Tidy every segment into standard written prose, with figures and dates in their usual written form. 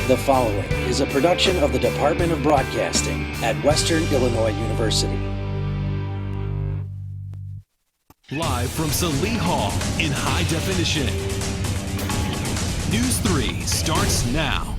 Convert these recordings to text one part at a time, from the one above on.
The following is a production of the Department of Broadcasting at Western Illinois University. Live from Salee Hall in high definition. News 3 starts now.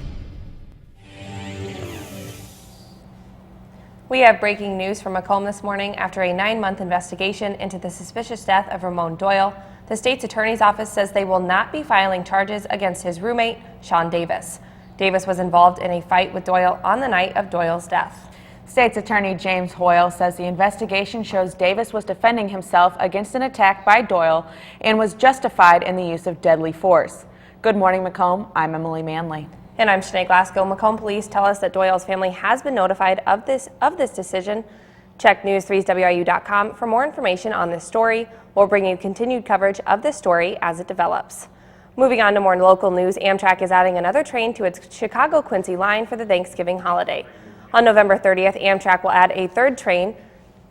We have breaking news from Macomb this morning. After a 9-month investigation into the suspicious death of Ramon Doyle, the state's attorney's office says they will not be filing charges against his roommate, Sean Davis. Davis was involved in a fight with Doyle on the night of Doyle's death. State's Attorney James Hoyle says the investigation shows Davis was defending himself against an attack by Doyle and was justified in the use of deadly force. Good morning, Macomb. I'm Emily Manley. And I'm Shanae Glasgow. Macomb police tell us that Doyle's family has been notified of this decision. Check news3swiu.com for more information on this story. We'll bring you continued coverage of this story as it develops. Moving on to more local news, Amtrak is adding another train to its Chicago-Quincy line for the Thanksgiving holiday. On November 30th, Amtrak will add a third train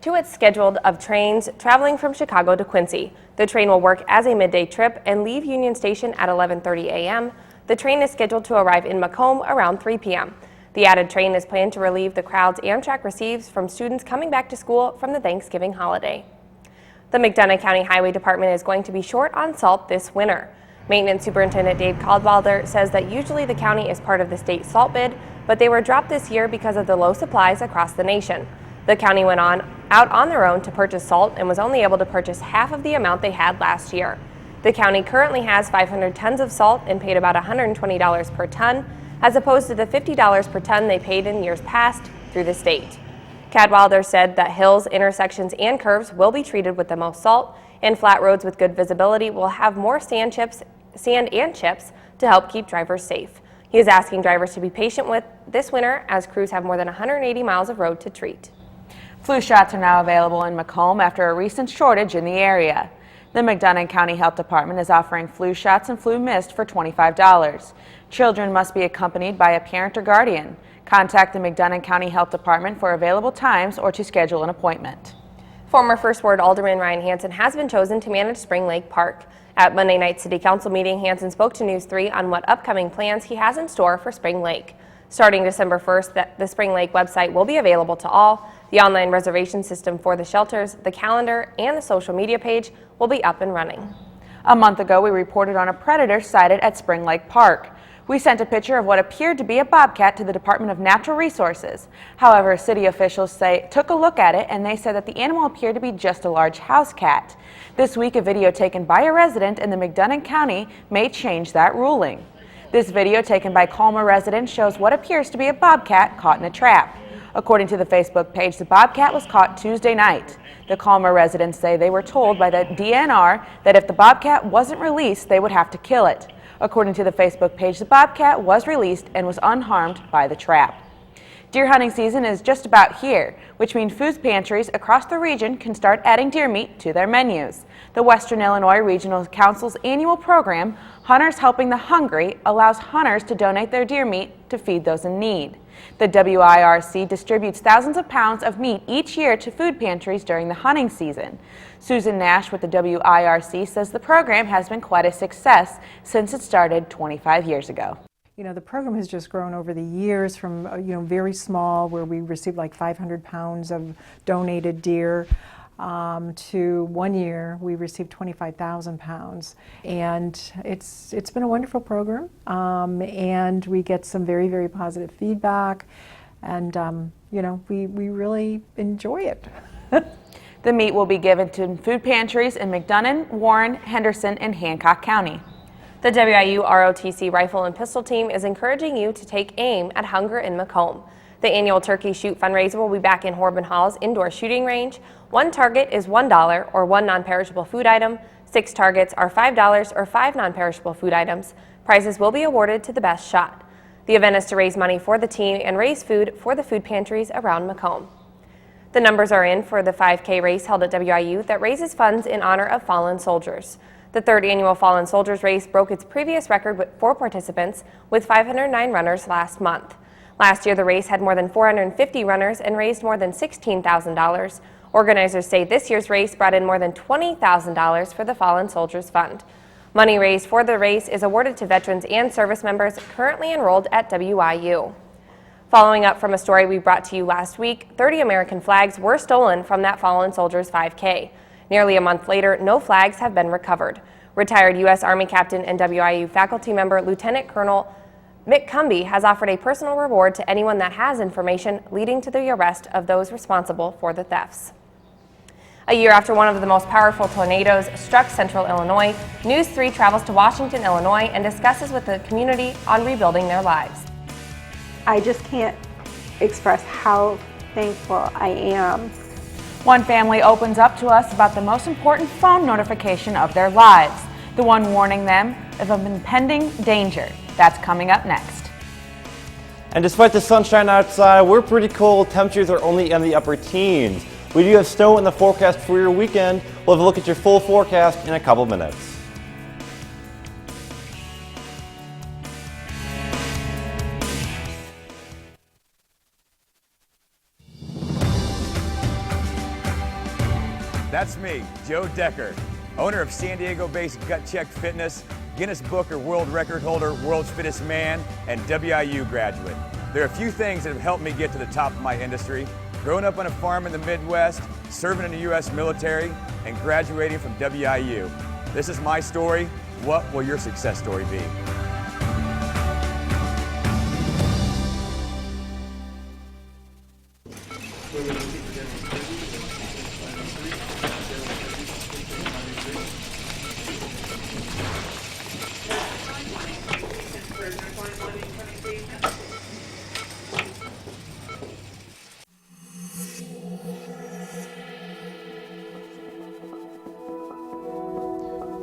to its schedule of trains traveling from Chicago to Quincy. The train will work as a midday trip and leave Union Station at 11:30 a.m. The train is scheduled to arrive in Macomb around 3 p.m. The added train is planned to relieve the crowds Amtrak receives from students coming back to school from the Thanksgiving holiday. The McDonough County Highway Department is going to be short on salt this winter. Maintenance Superintendent Dave Caldwalder says that usually the county is part of the state salt bid, but they were dropped this year because of the low supplies across the nation. The county went out on their own to purchase salt and was only able to purchase half of the amount they had last year. The county currently has 500 tons of salt and paid about $120 per ton, as opposed to the $50 per ton they paid in years past through the state. Cadwalder said that hills, intersections, and curves will be treated with the most salt, and flat roads with good visibility will have more sand and chips to help keep drivers safe. He is asking drivers to be patient with this winter as crews have more than 180 miles of road to treat. Flu shots are now available in Macomb after a recent shortage in the area. The McDonough County Health Department is offering flu shots and flu mist for $25. Children must be accompanied by a parent or guardian. Contact the McDonough County Health Department for available times or to schedule an appointment. Former First Ward Alderman Ryan Hansen has been chosen to manage Spring Lake Park. At Monday night's City Council meeting, Hansen spoke to News 3 on what upcoming plans he has in store for Spring Lake. Starting December 1st, the Spring Lake website will be available to all. The online reservation system for the shelters, the calendar, and the social media page will be up and running. A month ago, we reported on a predator sighted at Spring Lake Park. We sent a picture of what appeared to be a bobcat to the Department of Natural Resources. However, city officials took a look at it and they said that the animal appeared to be just a large house cat. This week, a video taken by a resident in the McDonough County may change that ruling. This video taken by Colma residents shows what appears to be a bobcat caught in a trap. According to the Facebook page, the bobcat was caught Tuesday night. The Colma residents say they were told by the DNR that if the bobcat wasn't released, they would have to kill it. According to the Facebook page, the bobcat was released and was unharmed by the trap. Deer hunting season is just about here, which means food pantries across the region can start adding deer meat to their menus. The Western Illinois Regional Council's annual program, Hunters Helping the Hungry, allows hunters to donate their deer meat to feed those in need. The WIRC distributes thousands of pounds of meat each year to food pantries during the hunting season. Susan Nash with the WIRC says the program has been quite a success since it started 25 years ago. You know, the program has just grown over the years from, very small, where we received like 500 pounds of donated deer, to 1 year we received 25,000 pounds. And it's been a wonderful program, and we get some very, very positive feedback, and, we really enjoy it. The meat will be given to food pantries in McDonough, Warren, Henderson, and Hancock County. The WIU ROTC Rifle and Pistol Team is encouraging you to take aim at hunger in Macomb. The annual Turkey Shoot fundraiser will be back in Horban Hall's indoor shooting range. One target is $1 or one non-perishable food item. 6 targets are $5 or 5 non-perishable food items. Prizes will be awarded to the best shot. The event is to raise money for the team and raise food for the food pantries around Macomb. The numbers are in for the 5K race held at WIU that raises funds in honor of fallen soldiers. The 3rd annual Fallen Soldiers race broke its previous record for participants with 509 runners last month. Last year, the race had more than 450 runners and raised more than $16,000. Organizers say this year's race brought in more than $20,000 for the Fallen Soldiers Fund. Money raised for the race is awarded to veterans and service members currently enrolled at WIU. Following up from a story we brought to you last week, 30 American flags were stolen from that fallen soldiers 5K. Nearly a month later, no flags have been recovered. Retired U.S. Army Captain and WIU faculty member Lieutenant Colonel Macomb has offered a personal reward to anyone that has information leading to the arrest of those responsible for the thefts. A year after one of the most powerful tornadoes struck central Illinois, News 3 travels to Washington, Illinois and discusses with the community on rebuilding their lives. I just can't express how thankful I am. One family opens up to us about the most important phone notification of their lives, the one warning them of an impending danger. That's coming up next. And despite the sunshine outside, we're pretty cold. Temperatures are only in the upper teens. We do have snow in the forecast for your weekend. We'll have a look at your full forecast in a couple minutes. That's me, Joe Decker, owner of San Diego-based Gut Check Fitness, Guinness Book or World Record holder, World's Fittest Man, and WIU graduate. There are a few things that have helped me get to the top of my industry: growing up on a farm in the Midwest, serving in the U.S. military, and graduating from WIU. This is my story. What will your success story be?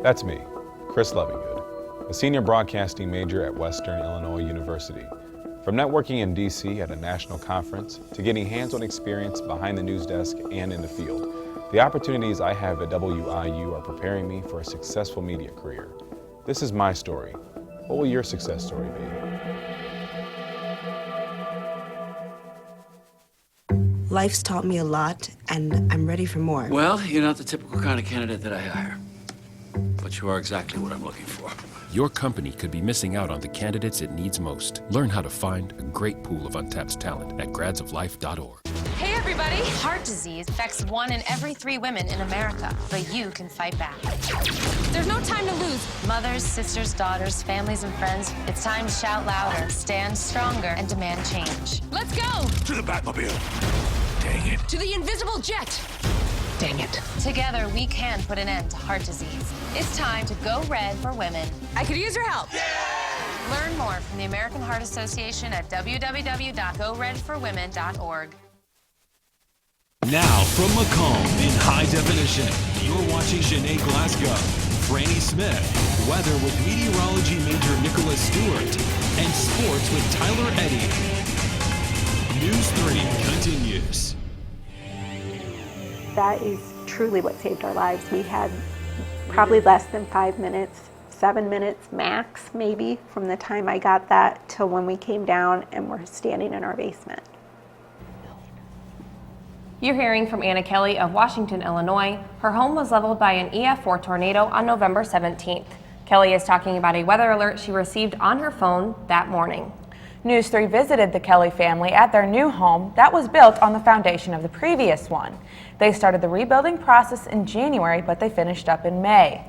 That's me, Chris Levingood, a senior broadcasting major at Western Illinois University. From networking in DC at a national conference to getting hands-on experience behind the news desk and in the field, the opportunities I have at WIU are preparing me for a successful media career. This is my story. What will your success story be? Life's taught me a lot, and I'm ready for more. Well, you're not the typical kind of candidate that I hire. But you are exactly what I'm looking for. Your company could be missing out on the candidates it needs most. Learn how to find a great pool of untapped talent at gradsoflife.org. Hey everybody! Heart disease affects 1 in every 3 women in America, but you can fight back. There's no time to lose. Mothers, sisters, daughters, families, and friends, it's time to shout louder, stand stronger, and demand change. Let's go! To the Batmobile. Dang it. To the invisible jet! Dang it. Together, we can put an end to heart disease. It's time to go red for women. I could use your help. Yeah! Learn more from the American Heart Association at www.goredforwomen.org. Now from Macomb in high definition, you're watching Sinead Glasgow, Franny Smith, weather with meteorology major Nicholas Stewart, and sports with Tyler Eddy. News 3 continues. That is truly what saved our lives. We had probably less than 5 minutes, 7 minutes max maybe, from the time I got that till when we came down and were standing in our basement. You're hearing from Anna Kelly of Washington, Illinois. Her home was leveled by an EF4 tornado on November 17th. Kelly is talking about a weather alert she received on her phone that morning. News 3 visited the Kelly family at their new home that was built on the foundation of the previous one. They started the rebuilding process in January, but they finished up in May.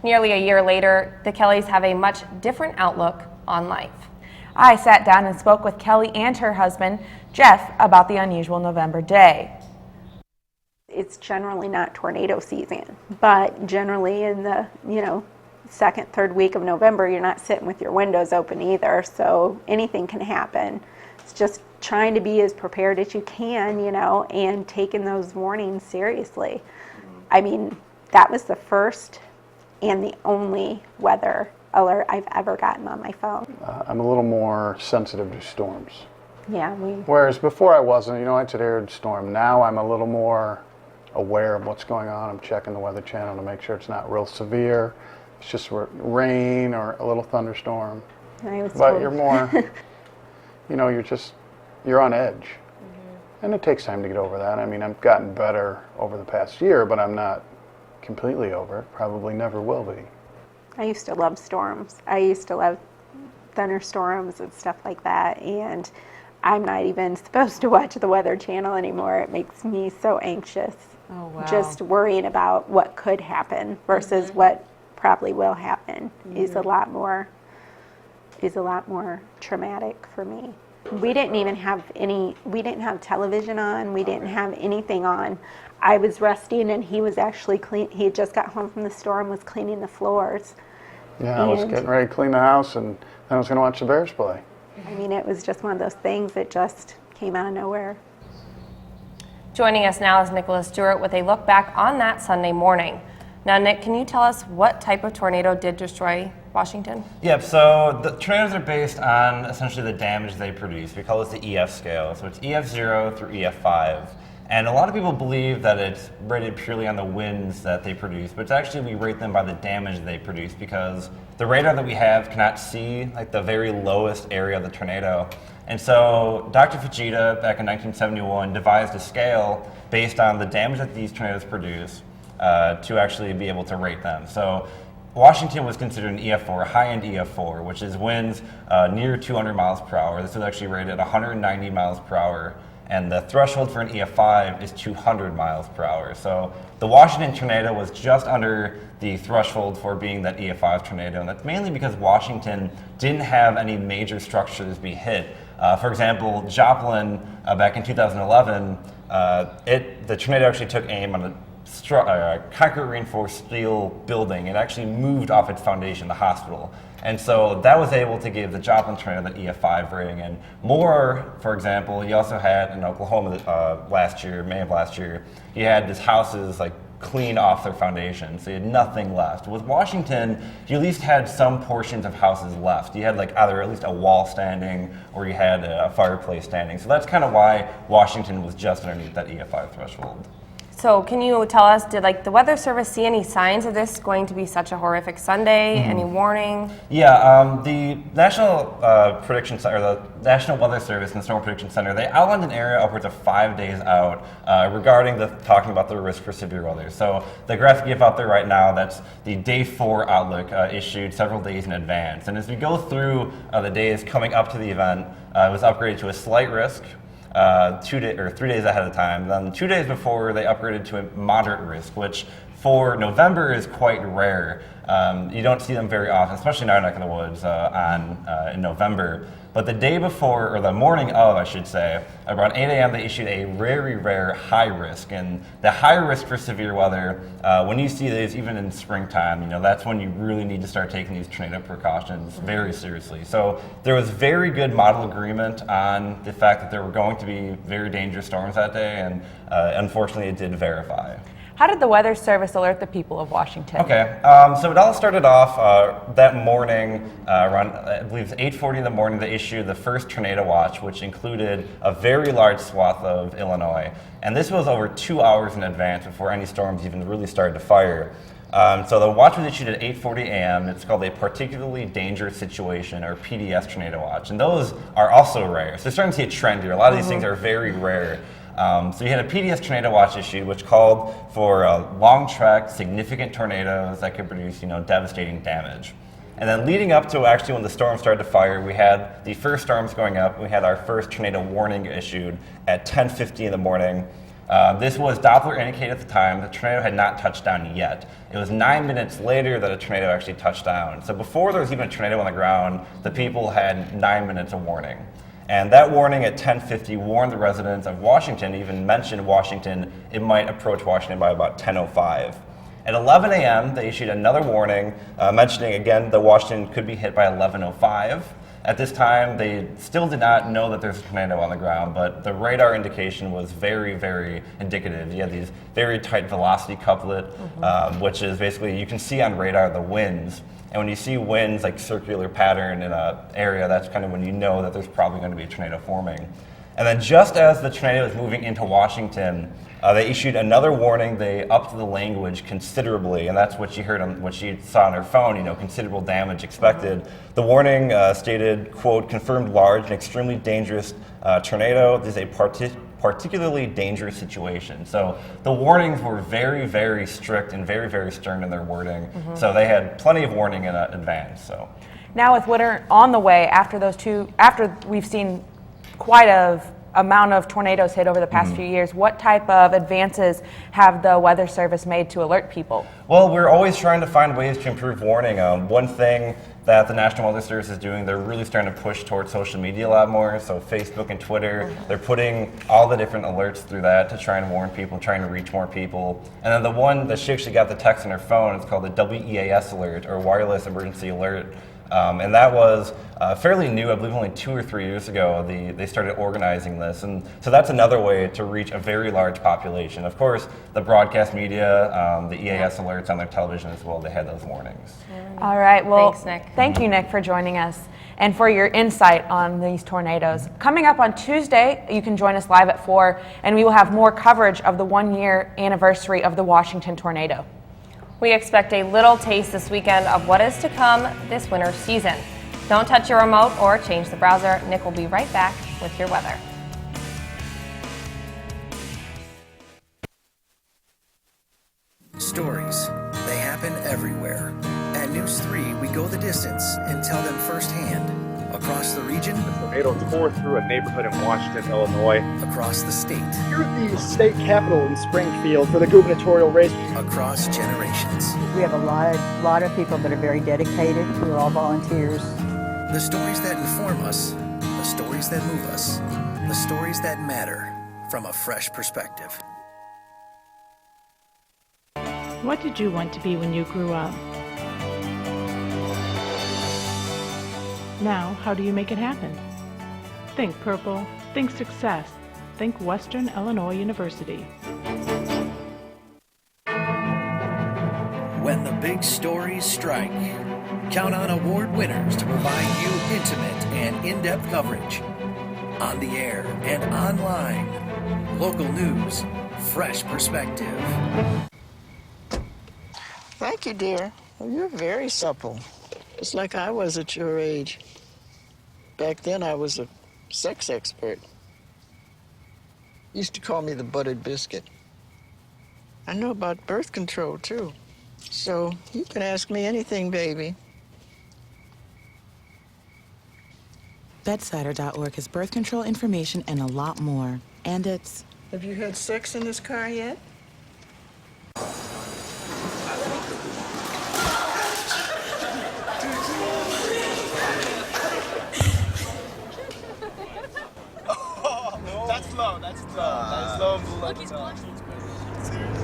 Nearly a year later, the Kellys have a much different outlook on life. I sat down and spoke with Kelly and her husband, Jeff, about the unusual November day. It's generally not tornado season, but generally in the, second, third week of November, you're not sitting with your windows open either, so anything can happen. It's just trying to be as prepared as you can, and taking those warnings seriously. I mean, that was the first and the only weather alert I've ever gotten on my phone. I'm a little more sensitive to storms. Yeah, Whereas before I wasn't, I'd say there's a storm. Now I'm a little more aware of what's going on. I'm checking the Weather Channel to make sure it's not real severe. It's just rain or a little thunderstorm. But you're more, you're on edge. Mm-hmm. And it takes time to get over that. I mean, I've gotten better over the past year, but I'm not completely over it. Probably never will be. I used to love storms. I used to love thunderstorms and stuff like that, and I'm not even supposed to watch the Weather Channel anymore. It makes me so anxious. Oh, wow. Just worrying about what could happen versus what probably will happen is a lot more traumatic for me. We didn't even have we didn't have television on, we didn't have anything on. I was resting and he was actually he had just got home from the store and was cleaning the floors. Yeah, I was getting ready to clean the house and then I was going to watch the Bears play. I mean, it was just one of those things that just came out of nowhere. Joining us now is Nicholas Stewart with a look back on that Sunday morning. Now, Nick, can you tell us what type of tornado did destroy Washington? Yep, so the tornadoes are based on essentially the damage they produce. We call this the EF scale, so it's EF0 through EF5. And a lot of people believe that it's rated purely on the winds that they produce, but it's actually we rate them by the damage they produce because the radar that we have cannot see like the very lowest area of the tornado. And so Dr. Fujita, back in 1971, devised a scale based on the damage that these tornadoes produce to actually be able to rate them. So Washington was considered an EF4, high-end EF4, which is winds near 200 miles per hour. This was actually rated 190 miles per hour. And the threshold for an EF5 is 200 miles per hour. So the Washington tornado was just under the threshold for being that EF5 tornado, and that's mainly because Washington didn't have any major structures be hit. For example, Joplin, back in 2011, the tornado actually took aim on a concrete reinforced steel building. It actually moved off its foundation, the hospital. And so that was able to give the Joplin tornado the EF5 rating. And more, for example, you also had in Oklahoma last year, May of last year, you had these houses like clean off their foundation, so you had nothing left. With Washington, you at least had some portions of houses left. You had like either at least a wall standing or you had a fireplace standing. So that's kind of why Washington was just underneath that EF5 threshold. So can you tell us, did the Weather Service see any signs of this going to be such a horrific Sunday? Any warning? Yeah, the National Prediction Center, the National Weather Service and the Storm Prediction Center, they outlined an area upwards of 5 days out regarding talking about the risk for severe weather. So the graphic you have out there right now, that's the day 4 outlook issued several days in advance. And as we go through the days coming up to the event, it was upgraded to a slight risk. 3 days ahead of time. Then 2 days before, they upgraded to a moderate risk, which for November is quite rare. You don't see them very often, especially in our neck of the woods in November. But the day before, or the morning of, I should say, around 8 a.m., they issued a very rare high risk. And the high risk for severe weather, when you see these, even in springtime, that's when you really need to start taking these tornado precautions very seriously. So there was very good model agreement on the fact that there were going to be very dangerous storms that day, and unfortunately it did verify. How did the Weather Service alert the people of Washington? Okay, so it all started off that morning around, I believe it was 8:40 in the morning, they issued the first tornado watch, which included a very large swath of Illinois. And this was over 2 hours in advance before any storms even really started to fire. So the watch was issued at 8:40 a.m. It's called a particularly dangerous situation, or PDS tornado watch. And those are also rare. So you're starting to see a trend here. A lot of these things are very rare. So you had a PDS tornado watch issued, which called for long track, significant tornadoes that could produce, devastating damage. And then leading up to actually when the storm started to fire, we had the first storms going up. We had our first tornado warning issued at 10:50 in the morning. This was Doppler indicated at the time. The tornado had not touched down yet. It was 9 minutes later that a tornado actually touched down. So before there was even a tornado on the ground, the people had 9 minutes of warning. And that warning at 10:50 warned the residents of Washington, even mentioned Washington, it might approach Washington by about 10:05. At 11 a.m., they issued another warning, mentioning again that Washington could be hit by 11:05. At this time, they still did not know that there's a tornado on the ground, but the radar indication was very, very indicative. You had these very tight velocity couplet, which is basically, you can see on radar the winds. And when you see winds like circular pattern in an area, that's kind of when you know that there's probably going to be a tornado forming. And then just as the tornado was moving into Washington, they issued another warning. They upped the language considerably, and that's what you heard on what she saw on her phone, considerable damage expected. The warning stated, quote, confirmed large and extremely dangerous tornado. This is a particularly dangerous situation. So the warnings were very, very strict and very, very stern in their wording. So they had plenty of warning in advance. So now with winter on the way, after we've seen quite a amount of tornadoes hit over the past few years, what type of advances have the Weather Service made to alert people? Well, we're always trying to find ways to improve warning. One thing that the National Weather Service is doing, they're really starting to push towards social media a lot more. So Facebook and Twitter, they're putting all the different alerts through that to try and warn people, trying to reach more people. And then the one that she actually got the text on her phone, it's called the WEAS alert, or Wireless Emergency Alert. And that was fairly new. I believe only 2 or 3 years ago they started organizing this, and so that's another way to reach a very large population. Of course, the broadcast media, the EAS alerts on their television as well, they had those warnings. All right, well, Thanks, Nick. Thank you, Nick, for joining us and for your insight on these tornadoes. Coming up on Tuesday, you can join us live at 4, and we will have more coverage of the 1-year anniversary of the Washington tornado. We expect a little taste this weekend of what is to come this winter season. Don't touch your remote or change the browser. Nick will be right back with your weather. Stories, they happen everywhere. At News 3, we go the distance and tell them firsthand. Across the region, the tornado tore through a neighborhood in Washington, Illinois. Across the state. Here at the state capitol in Springfield for the gubernatorial race. Across generations. We have a lot of people that are very dedicated. We're all volunteers. The stories that inform us, the stories that move us, the stories that matter from a fresh perspective. What did you want to be when you grew up? Now, how do you make it happen? Think purple, think success, think Western Illinois University. When the big stories strike, count on award winners to provide you intimate and in-depth coverage. On the air and online. Local news, fresh perspective. Thank you, dear. Well, you're very supple. It's like I was at your age. Back then, I was a sex expert. Used to call me the buttered biscuit. I know about birth control, too. So you can ask me anything, baby. Bedsider.org has birth control information and a lot more. And it's... Have you had sex in this car yet? That's low. That's low. Look, he's blushing. Seriously.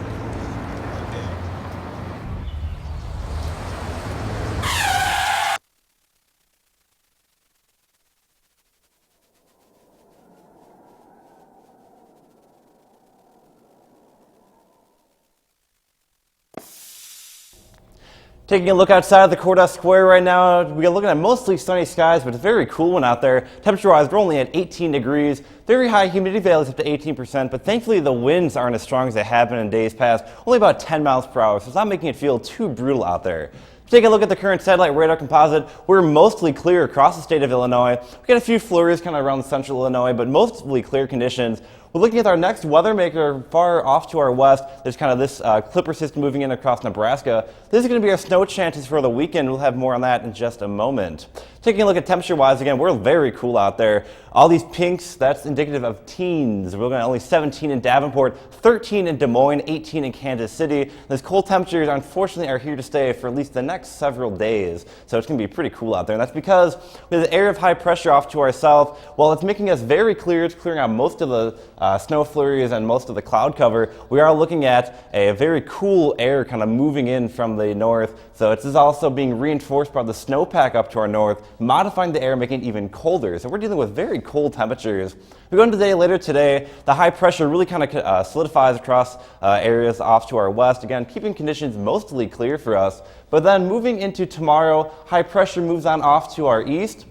Taking a look outside of the courthouse square right now, we're looking at mostly sunny skies, but it's a very cool one out there. Temperature-wise, we're only at 18 degrees. Very high humidity values up to 18%, but thankfully the winds aren't as strong as they have been in days past, only about 10 miles per hour, so it's not making it feel too brutal out there. Take a look at the current satellite radar composite. We're mostly clear across the state of Illinois. We've got a few flurries kind of around central Illinois, but mostly clear conditions. We're looking at our next weather maker far off to our west. There's kind of this clipper system moving in across Nebraska. This is going to be our snow chances for the weekend. We'll have more on that in just a moment. Taking a look at temperature-wise, again, we're very cool out there. All these pinks, that's indicative of teens. We're looking at only 17 in Davenport, 13 in Des Moines, 18 in Kansas City. Those cold temperatures, unfortunately, are here to stay for at least the next several days. So it's going to be pretty cool out there. And that's because we have the area of high pressure off to our south. While it's making us very clear, it's clearing out most of the snow flurries and most of the cloud cover. We are looking at a very cool air kind of moving in from the north. So this is also being reinforced by the snowpack up to our north, modifying the air, making it even colder. So we're dealing with very cold temperatures. We go into the day later today, the high pressure really kind of solidifies across areas off to our west. Again, keeping conditions mostly clear for us. But then moving into tomorrow, high pressure moves on off to our east.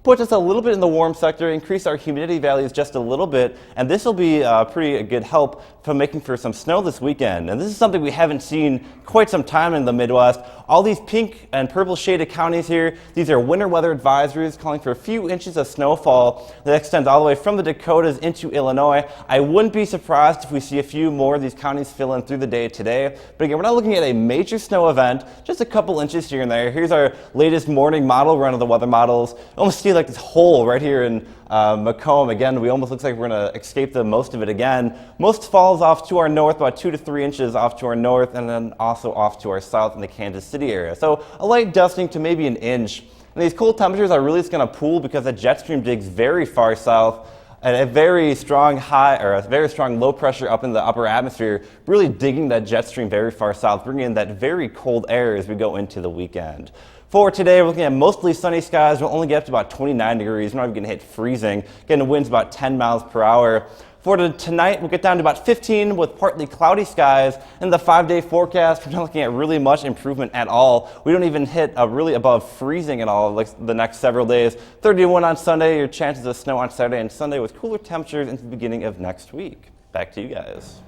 Puts us a little bit in the warm sector, increase our humidity values just a little bit, and this will be pretty good help for making for some snow this weekend. And this is something we haven't seen quite some time in the Midwest. all these pink and purple shaded counties here, these are winter weather advisories calling for a few inches of snowfall that extends all the way from the Dakotas into Illinois. I wouldn't be surprised if we see a few more of these counties fill in through the day today. But again, we're not looking at a major snow event, just a couple inches here and there. Here's our latest morning model run of the weather models. You almost see like this hole right here in Macomb. Again, we almost looks like we're going to escape the most of it again. Most falls off to our north, about 2 to 3 inches off to our north, and then also off to our south in the Kansas City area. So a light dusting to maybe an inch. And these cold temperatures are really just going to pool because the jet stream digs very far south and a very strong high or a very strong low pressure up in the upper atmosphere, really digging that jet stream very far south, bringing in that very cold air as we go into the weekend. For today, we're looking at mostly sunny skies. We'll only get up to about 29 degrees. We're not even going to hit freezing. Getting winds about 10 miles per hour. For tonight, we'll get down to about 15 with partly cloudy skies. In the 5-day forecast, we're not looking at really much improvement at all. We don't even hit really above freezing at all like the next several days. 31 on Sunday, your chances of snow on Saturday and Sunday with cooler temperatures into the beginning of next week. Back to you guys.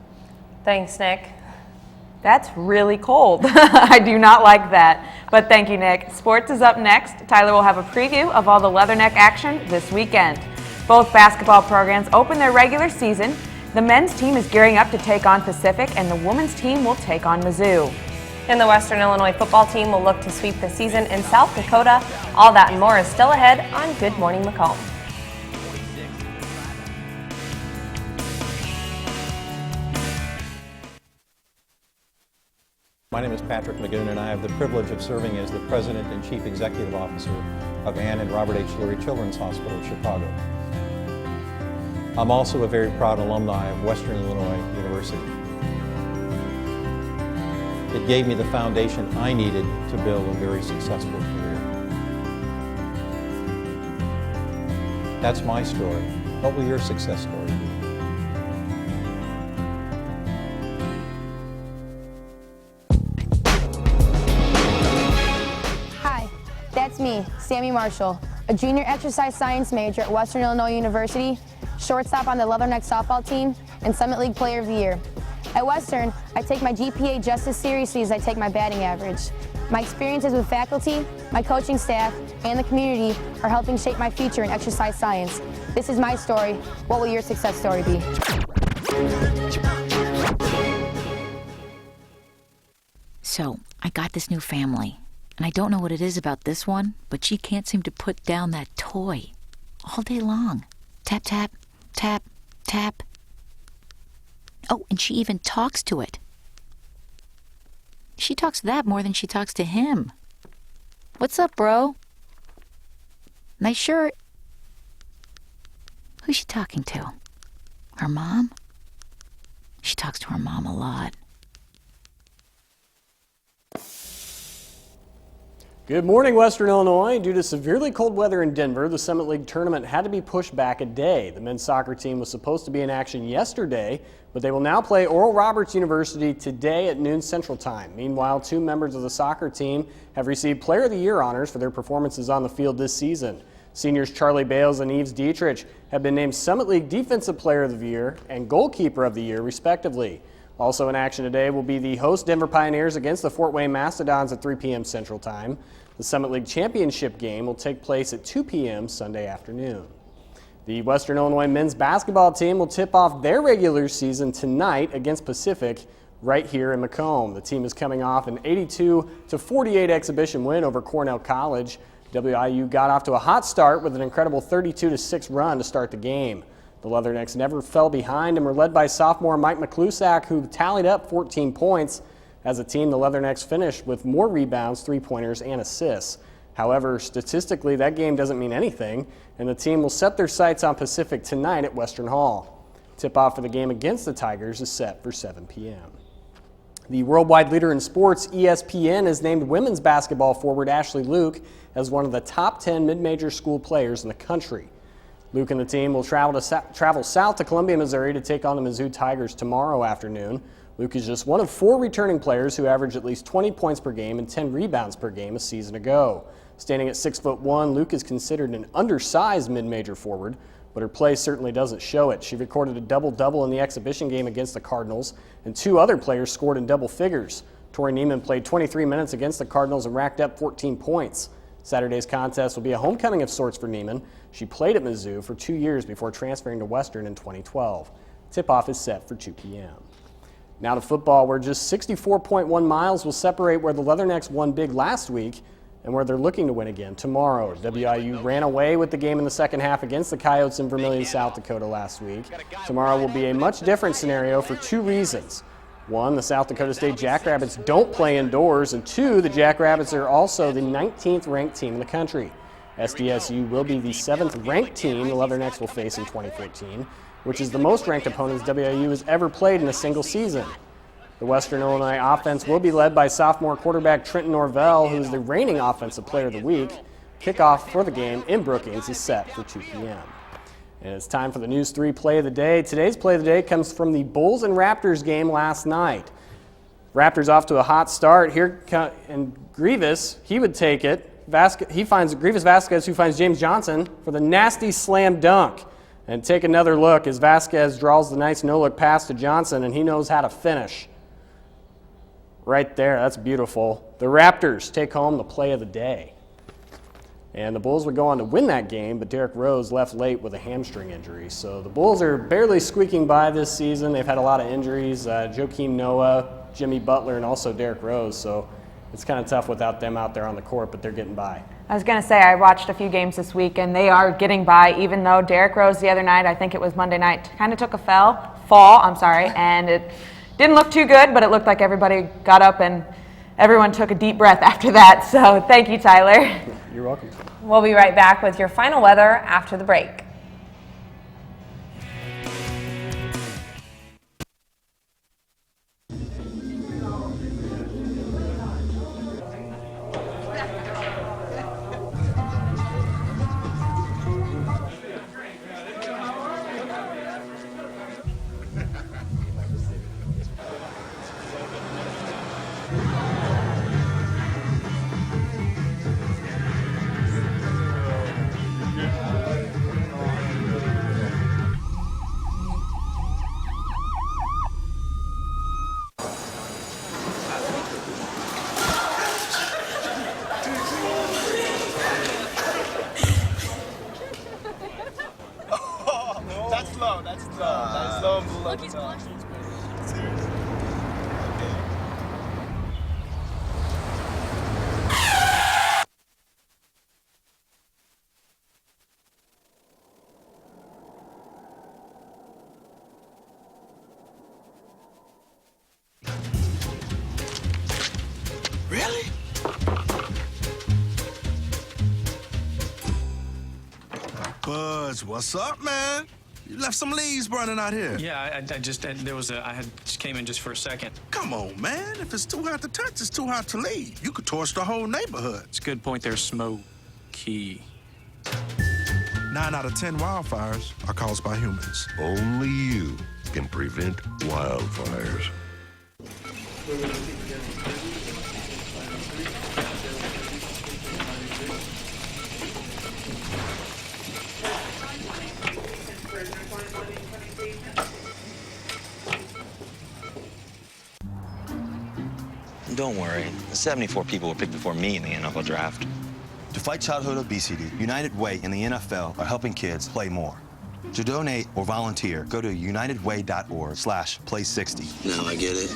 Thanks, Nick. That's really cold. I do not like that. But thank you, Nick. Sports is up next. Tyler will have a preview of all the Leatherneck action this weekend. Both basketball programs open their regular season. The men's team is gearing up to take on Pacific, and the women's team will take on Mizzou. And the Western Illinois football team will look to sweep the season in South Dakota. All that and more is still ahead on Good Morning Macomb. My name is Patrick Magoon, and I have the privilege of serving as the President and Chief Executive Officer of Ann and Robert H. Lurie Children's Hospital of Chicago. I'm also a very proud alumni of Western Illinois University. It gave me the foundation I needed to build a very successful career. That's my story. What will your success story be? That's me, Sammy Marshall, a junior exercise science major at Western Illinois University, shortstop on the Leatherneck softball team, and Summit League Player of the Year. At Western, I take my GPA just as seriously as I take my batting average. My experiences with faculty, my coaching staff, and the community are helping shape my future in exercise science. This is my story. What will your success story be? So, I got this new family. And I don't know what it is about this one, but she can't seem to put down that toy all day long. Tap, tap, tap, tap. Oh, and she even talks to it. She talks to that more than she talks to him. What's up, bro? Nice shirt. Who's she talking to? Her mom? She talks to her mom a lot. Good morning, Western Illinois. Due to severely cold weather in Denver, the Summit League tournament had to be pushed back a day. The men's soccer team was supposed to be in action yesterday, but they will now play Oral Roberts University today at noon Central Time. Meanwhile, 2 members of the soccer team have received Player of the Year honors for their performances on the field this season. Seniors Charlie Bales and Eves Dietrich have been named Summit League Defensive Player of the Year and Goalkeeper of the Year, respectively. Also in action today will be the host Denver Pioneers against the Fort Wayne Mastodons at 3 p.m. Central Time. The Summit League Championship game will take place at 2 p.m. Sunday afternoon. The Western Illinois men's basketball team will tip off their regular season tonight against Pacific right here in Macomb. The team is coming off an 82-48 exhibition win over Cornell College. WIU got off to a hot start with an incredible 32-6 run to start the game. The Leathernecks never fell behind and were led by sophomore Mike McClusack, who tallied up 14 points. As a team, the Leathernecks finished with more rebounds, 3-pointers, and assists. However, statistically, that game doesn't mean anything, and the team will set their sights on Pacific tonight at Western Hall. Tip-off for the game against the Tigers is set for 7 p.m. The worldwide leader in sports, ESPN, has named women's basketball forward Ashley Luke as one of the top 10 mid-major school players in the country. Luke and the team will travel south to Columbia, Missouri to take on the Mizzou Tigers tomorrow afternoon. Luke is just one of 4 returning players who averaged at least 20 points per game and 10 rebounds per game a season ago. Standing at 6'1", Luke is considered an undersized mid-major forward, but her play certainly doesn't show it. She recorded a double-double in the exhibition game against the Cardinals, and 2 other players scored in double figures. Tori Neiman played 23 minutes against the Cardinals and racked up 14 points. Saturday's contest will be a homecoming of sorts for Neiman. She played at Mizzou for 2 years before transferring to Western in 2012. Tip-off is set for 2 p.m. Now to football, where just 64.1 miles will separate where the Leathernecks won big last week and where they're looking to win again tomorrow. WIU ran away with the game in the second half against the Coyotes in Vermillion, South Dakota last week. Tomorrow will be a much different scenario for 2 reasons. 1, the South Dakota State Jackrabbits don't play indoors, and 2, the Jackrabbits are also the 19th ranked team in the country. SDSU will be the 7th ranked team the Leathernecks will face in 2014, which is the most ranked opponents WIU has ever played in a single season. The Western Illinois offense will be led by sophomore quarterback Trenton Norvell, who is the reigning Offensive Player of the Week. Kickoff for the game in Brookings is set for 2 p.m. And it's time for the News 3 Play of the Day. Today's Play of the Day comes from the Bulls and Raptors game last night. Raptors off to a hot start. And Grievous, he would take it. He finds Grievous Vasquez, who finds James Johnson for the nasty slam dunk. And take another look as Vasquez draws the nice no-look pass to Johnson, and he knows how to finish. Right there, that's beautiful. The Raptors take home the Play of the Day. And the Bulls would go on to win that game, but Derrick Rose left late with a hamstring injury. So the Bulls are barely squeaking by this season. They've had a lot of injuries, Joakim Noah, Jimmy Butler, and also Derrick Rose. So it's kind of tough without them out there on the court, but they're getting by. I was going to say, I watched a few games this week, and they are getting by, even though Derrick Rose the other night, I think it was Monday night, kind of took a fall, and it didn't look too good, but it looked like everybody got up and everyone took a deep breath after that. So thank you, Tyler. You're welcome. We'll be right back with your final weather after the break. Really? Buzz, what's up, man? You left some leaves burning out here. Yeah, I just came in just for a second. Come on, man. If it's too hot to touch, it's too hot to leave. You could torch the whole neighborhood. It's a good point there, Smokey. 9 out of 10 wildfires are caused by humans. Only you can prevent wildfires. Don't worry. 74 people were picked before me in the NFL draft. To fight childhood obesity, United Way and the NFL are helping kids play more. To donate or volunteer, go to unitedway.org/play60. Now I get it.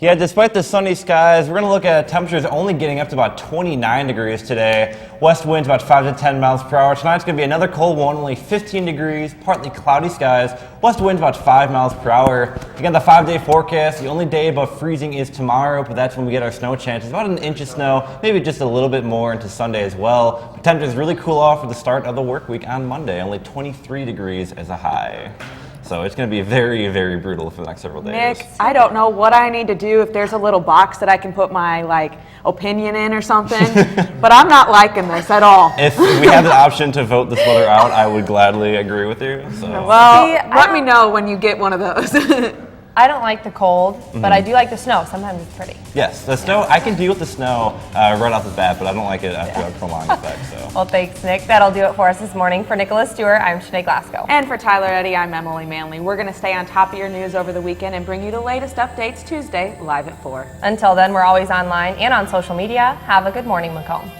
Yeah, despite the sunny skies, we're going to look at temperatures only getting up to about 29 degrees today. West winds about 5 to 10 miles per hour. Tonight's going to be another cold one, only 15 degrees, partly cloudy skies. West winds about 5 miles per hour. Again, the 5-day forecast, the only day above freezing is tomorrow, but that's when we get our snow chances. About an inch of snow, maybe just a little bit more into Sunday as well. But temperatures really cool off for the start of the work week on Monday, only 23 degrees as a high. So it's going to be very, very brutal for the next several days. Nick, I don't know what I need to do, if there's a little box that I can put my opinion in or something, but I'm not liking this at all. If we had the option to vote this weather out, I would gladly agree with you. So. Well, let me know when you get one of those. I don't like the cold, but I do like the snow. Sometimes it's pretty. Yes, the snow, I can deal with the snow right off the bat, but I don't like it after a prolonged effect. So. Well, thanks, Nick. That'll do it for us this morning. For Nicholas Stewart, I'm Shanae Glasgow. And for Tyler Eddy, I'm Emily Manley. We're going to stay on top of your news over the weekend and bring you the latest updates Tuesday, live at 4. Until then, we're always online and on social media. Have a good morning, Macomb.